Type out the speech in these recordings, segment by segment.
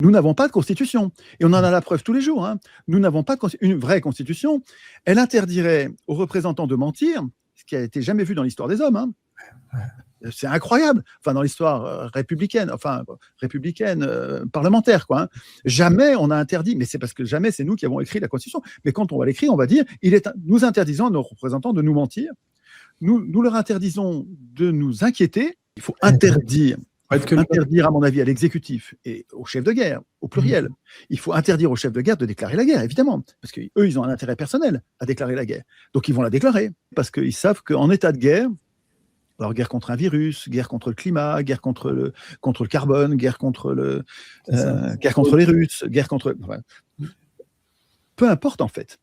Nous n'avons pas de constitution. Et on en a la preuve tous les jours. Hein. Nous n'avons pas une vraie constitution. Elle interdirait aux représentants de mentir, ce qui n'a été jamais vu dans l'histoire des hommes. Hein. C'est incroyable. Enfin, dans l'histoire républicaine, parlementaire, quoi. Hein. Jamais on a interdit, mais c'est parce que jamais c'est nous qui avons écrit la Constitution. Mais quand on va l'écrire, on va dire, nous interdisons à nos représentants de nous mentir. Nous leur interdisons de nous inquiéter. Il faut interdire, à mon avis, à l'exécutif et aux chefs de guerre, au pluriel. Il faut interdire aux chefs de guerre de déclarer la guerre, évidemment, parce qu'eux, ils ont un intérêt personnel à déclarer la guerre. Donc, ils vont la déclarer, parce qu'ils savent qu'en état de guerre, alors guerre contre un virus, guerre contre le climat, guerre contre le carbone, guerre contre les Russes, guerre contre... Enfin, peu importe, en fait.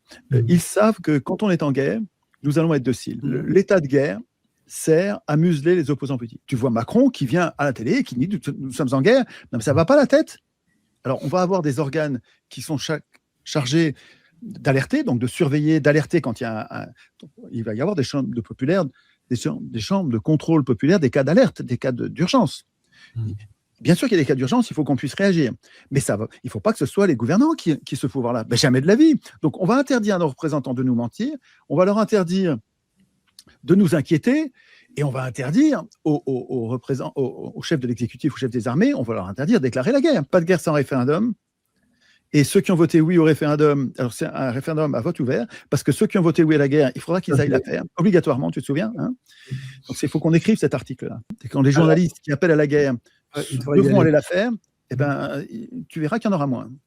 Ils savent que quand on est en guerre, nous allons être dociles. L'état de guerre sert à museler les opposants politiques. Tu vois Macron qui vient à la télé et qui dit « nous sommes en guerre ». Non, mais ça ne va pas la tête. Alors, on va avoir des organes qui sont chargés d'alerter, donc de surveiller, d'alerter quand il va y avoir des chambres de populaires, des chambres de contrôle populaire des cas d'alerte, des cas d'urgence. Bien sûr qu'il y a des cas d'urgence, il faut qu'on puisse réagir. Mais il ne faut pas que ce soit les gouvernants qui aient ce pouvoir-là. Ben, jamais de la vie. Donc, on va interdire à nos représentants de nous mentir, on va leur interdire de nous inquiéter, et on va interdire aux chefs de l'exécutif, aux chefs des armées, on va leur interdire de déclarer la guerre. Pas de guerre sans référendum. Et ceux qui ont voté oui au référendum, alors c'est un référendum à vote ouvert, parce que ceux qui ont voté oui à la guerre, il faudra qu'ils aillent la faire, obligatoirement, tu te souviens, hein. Donc il faut qu'on écrive cet article-là. Et quand les journalistes qui appellent à la guerre devront aller la faire, eh ben, tu verras qu'il y en aura moins.